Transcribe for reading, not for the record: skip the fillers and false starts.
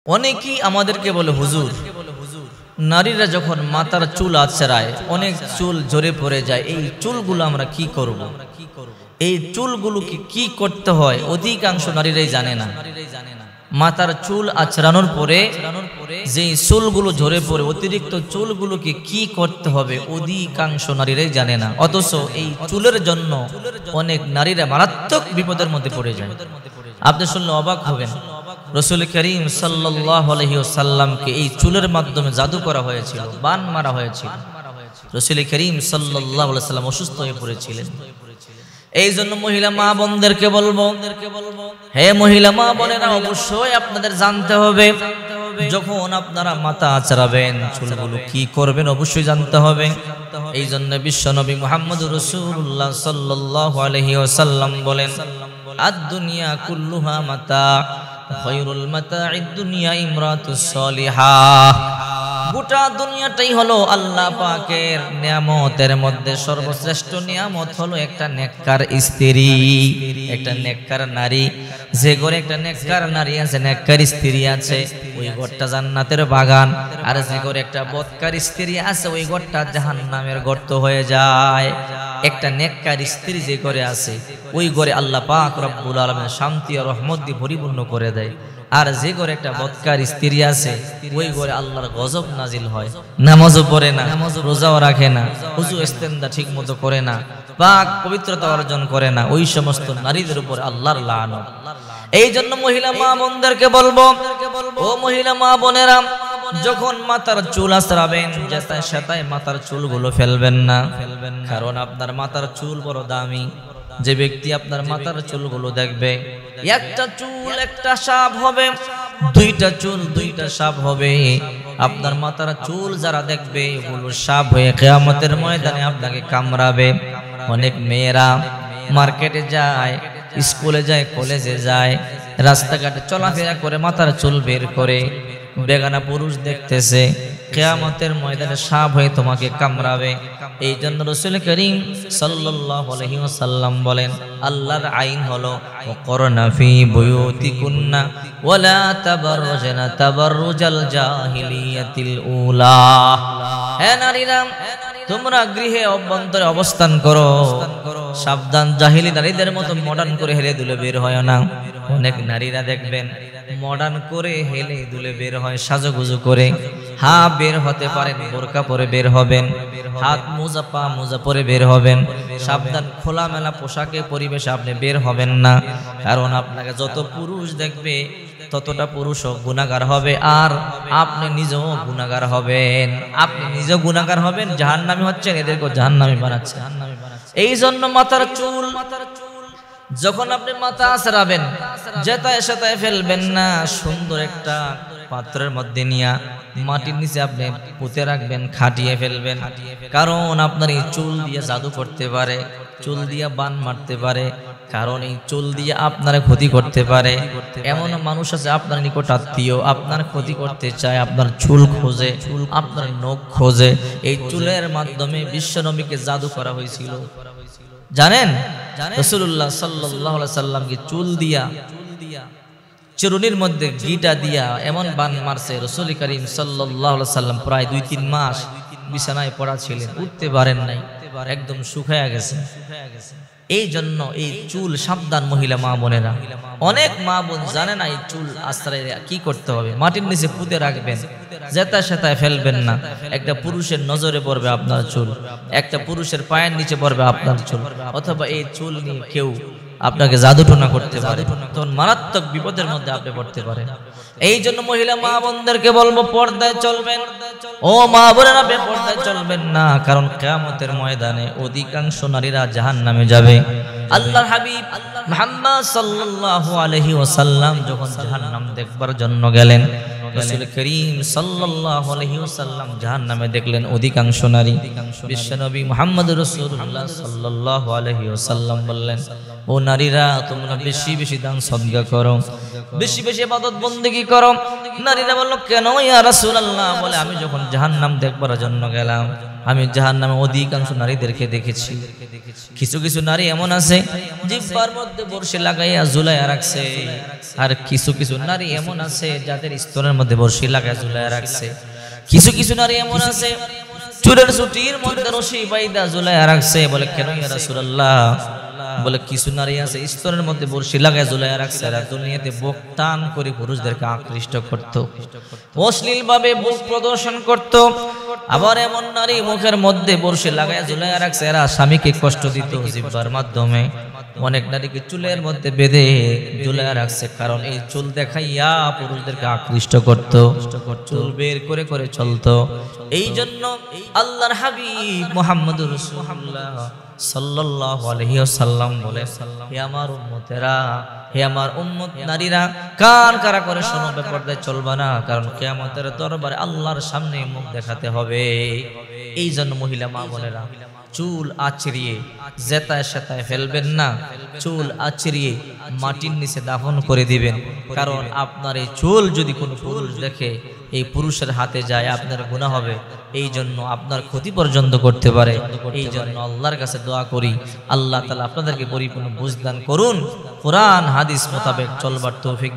অনেকেই আমাদেরকে বলে হুজুর, নারীরা যখন মাথার চুল আছড়ায় অনেক চুল ঝরে পড়ে যায়, এই চুলগুলো আমরা কি করব? এই চুলগুলোকে কি করতে হয় অধিকাংশ নারীরাই জানে না। মাথার চুল আছড়ানোর পরে যে চুলগুলো ঝরে পড়ে, অতিরিক্ত চুলগুলোকে কি করতে হবে অধিকাংশ নারীরাই জানে না। অথচ এই চুলের জন্য অনেক নারীরা মারাত্মক বিপদের মধ্যে পড়ে যায়। আপনি শুনলে অবাক হবেন, রাসূল করিম সাল্লাল্লাহু আলাইহি ওয়াসাল্লামকে এই চুলের মাধ্যমে জাদু করা হয়েছিল, বান মারা হয়েছিল। রাসূল করিম সাল্লাল্লাহু আলাইহি ওয়াসাল্লাম অসুস্থ হয়ে পড়েছিলেন। এই জন্য মহিলা মা বোনদেরকে বলবো, হে মহিলা মা বোনেরা, অবশ্যই আপনাদের জানতে হবে, যখন আপনারা মাথা আঁচড়াবেন চুলগুলো কি করবেন অবশ্যই জানতে হবে। এই জন্য বিশ্বনবী মুহাম্মদুর রাসূলুল্লাহ সাল্লাল্লাহু আলাইহি ওয়াসাল্লাম বলেন, আদ-দুনিয়া কুল্লুহা মাতা, খায়রুল মাতা'id দুনিয়া ইমরাতুস সালিহাহ। গোটা দুনিয়াটাই হলো আল্লাহ পাকের নিয়ামতের মধ্যে সর্বশ্রেষ্ঠ নিয়ামত হলো একটা নেককার স্ত্রী, একটা নেককার নারী। যে ঘরে একটা নেককার নারী আছে, নেককার স্ত্রী আছে, ওই ঘরটা জান্নাতের বাগান। আর যে ঘরে একটা বদকার স্ত্রী আছে, ওই ঘরটা জাহান্নামের গর্ত হয়ে যায়। একটা নেককার স্ত্রী যে ঘরে আছে, ওই ঘরে আল্লাহ পাক রব্বুল আলামিন শান্তি ও রহমত দিয়ে পরিপূর্ণ করে দেয়। আর যে ঘরে একটা বদকার স্ত্রী আছে, ওই ঘরে আল্লাহর গজব নাজিল হয়। নামাজও পড়ে না, রোজাও রাখে না, ওযু ইস্তেনজা ঠিক মতো করে না, পাক পবিত্রতা অর্জন করে না, ওই সমস্ত নারীদের উপর আল্লাহর লানত। এই জন্য মহিলা মা বোনদেরকে বলবো, ও মহিলা মা বোনেরা, যখন মাথার চুল আঁচড়াবেন যেতায় সেতায় মাথার চুলগুলো ফেলবেন না। কারণ আপনার মাথার চুল বড় দামি। যে ব্যক্তি আপনার মাথার চুলগুলো দেখবে, একটা চুল একটা সাপ হবে, দুইটা চুল দুইটা সাপ হবে। আপনার মাথার চুল যারা দেখবে এগুলো সাপ হয়ে কিয়ামতের ময়দানে আপনাকে কামড়াবে। অনেক মেয়েরা মার্কেটে যায়, স্কুলে যায়, কলেজে যায়, রাস্তাঘাটে চলাফেরা করে মাথার চুল বের করে, বেগানা পুরুষ দেখতেছে, কিয়ামতের ময়দানে সাপ হয়ে তোমাকে কামড়াবে। এই জন্য রাসূল করিম সাল্লাল্লাহু আলাইহি ওয়াসাল্লাম বলেন, আল্লাহর আইন হলো ওয়াকরনা ফি বুয়ুতিকুন্না ওয়ালা তাবাররুজনা তাবাররুজাল জাহিলিয়াতিল উলা। হে নারীরা, তোমরা গৃহে অভ্যন্তরে অবস্থান করো, সাবধান জাহিলি নারীদের মতো মডার্ন করে হেলে দুলে বের হয় না। অনেক নারীরা দেখবেন মডার্ন করে হেলে দুলে বের হয়, সাজুগুজু করে। হ্যাঁ, বের হতে পারেন, বোরকা পরে বের হবেন, হাত মোজা পা মোজা পরে বের হবেন। সাবধান, খোলামেলা পোশাকে পরিবেশে আপনি বের হবেন না। কারণ আপনাকে যত পুরুষ দেখবে ততটা পুরুষও গুনাহগার হবে, আর আপনি নিজেও গুনাহগার হবেন। আপনি নিজেও গুনাহগার হবেন, জাহান্নামী হচ্ছেন, এদেরকে জাহান্নামী বানাচ্ছে। এই জন্য মাথার চুল যখন আপনি মাথা আঁচড়াবেন যেতায় সেতায় ফেলবেন না। সুন্দর একটা পাত্রের মধ্যে নিয়ে মাটির নিচে আপনি পুঁতে রাখবেন, খাটিয়ে ফেলবেন। কারণ আপনার এই চুল দিয়ে জাদু করতে পারে, চুল দিয়ে বান মারতে পারে। কারণ এই চুল দিয়ে আপনার ক্ষতি করতে পারে। এমন মানুষ আছে আপনার নিকট আত্মীয়, আপনার ক্ষতি করতে চায়, আপনার চুল খোঁজে, আপনার নখ খোঁজে। এই চুলের মাধ্যমে বিশ্বনবীকে জাদু করা হয়েছিল, জানেন? রাসূলুল্লাহ সাল্লাল্লাহু আলাইহি সাল্লামকে চুল দিয়া, চিরুনির মধ্যে ঘিটা দিয়া এমন বান মারছে, রাসূল করিম সাল্লাল্লাহু আলাইহি সাল্লাম প্রায় 2-3 মাস বিছানায় পড়া ছিলেন, উঠতে পারেন নাই, একদম শুকায়া গেছে। এই জন্য এই চুল সাবধান মহিলা মা বোনেরা। অনেক মা বোন জানে না এই চুল আশ্রয় কি করতে হবে। মাটির নিচে পুঁতে রাখবেন, যেতায় সেতায় ফেলবেন না। একটা পুরুষের নজরে পড়বে আপনার চুল, একটা পুরুষের পায়ের নিচে পড়বে আপনার চুল, অথবা এই চুল নিয়ে কেউ আপনাকে জাদুটোনা করতে পারে, তখন মারাত্মক বিপদের মধ্যে আপনি পড়তে পারেন। এই জন্য মহিলা মা বোনদেরকে বলবো, পর্দায় চলবেন। ও মা বোনেরা, বেপর্দায় চলবেন না। কারণ কিয়ামতের ময়দানে অধিকাংশ নারীরা জাহান্নামে যাবে। আল্লাহর হাবিব মুহাম্মদ সাল্লাল্লাহু আলাইহি ওয়াসাল্লাম যখন জাহান্নাম দেখবার জন্য গেলেন, রাসূল করিম সাল্লাল্লাহু আলাইহি ওয়াসাল্লাম জাহান্নামে দেখলেন অধিকাংশ নারী। বিশ্বনবী মুহাম্মদুর রাসূলুল্লাহ সাল্লাল্লাহু আলাইহি ওয়াসাল্লাম বললেন, ও নারীরা, তোমরা বেশি বেশি দান সদকা করো, বেশি বেশি ইবাদত বন্দেগী করো। নারীরা বলল, কেন ইয়া রাসূলুল্লাহ? বলে, আমি যখন জাহান্নাম দেখবার জন্য গেলাম আমি জাহান্নামে অধিকাংশ নারীদেরকে দেখেছি। কিছু কিছু নারী এমন আছে জিহ্বার মধ্যে বর্ষি লাগাইয়া ঝুলাইয়া রাখছে, আর কিছু কিছু নারী এমন আছে যাদের স্তনের মধ্যে বর্ষি লাগাইয়া ঝুলাইয়া রাখছে। কিছু কিছু নারী এমন আছে চুলের ছুটির মধ্যে রশি বাইদা ঝুলাইয়া রাখছে। বলে কেন ইয়া রাসূলুল্লাহ? বলে কিছু নারী আছে স্তনের মধ্যে বর্ষি লাগাইয়া ঝুলাইয়া রাখছে, আর দুনিয়াতে বুক টান করে পুরুষদেরকে আকৃষ্ট করত, অশ্লীল ভাবে বুক প্রদর্শন করত। আবার এমন নারী মুখের মধ্যে বর্ষি লাগাইয়া ঝুলাইয়া রাখছে, এরা স্বামীকে কষ্ট দিত জিহ্বার মাধ্যমে। অনেক নারীকে চুলের মধ্যে বেঁধে ঝুলাইয়া রাখছে, কারণ এই চুল দেখাইয়া পুরুষদেরকে আকৃষ্ট করত, চুল বের করে করে চলতো। এই জন্য আল্লাহর হাবিব মুহাম্মদুর রাসূলুল্লাহ সাল্লাল্লাহু আলাইহি ওয়াসাল্লাম বলে, হে আমার উম্মতেরা, হে আমার উম্মত নারীরা, কান কারা করে শোনো, বেপরদায় চলবা না, কারণ কিয়ামতের দরবারে আল্লাহর সামনে মুখ দেখাতে হবে। এই জন্য মহিলা মা বোনেরা, চুল আঁচড়িয়ে জেতায় সেতায় ফেলবেন না, চুল আঁচড়িয়ে মাটির নিচে দাফন করে দিবেন। কারণ আপনার এই চুল যদি কোনো পুরুষ দেখে, এই পুরুষের হাতে যায়, আপনার গুনাহ হবে। এই জন্য আপনার ক্ষতি পর্যন্ত করতে পারে। এই জন্য আল্লাহর কাছে দোয়া করি, আল্লাহ তাআলা আপনাদেরকে পরিপূর্ণ বুঝদান করুন, কোরআন হাদিস মোতাবেক চলবার তৌফিক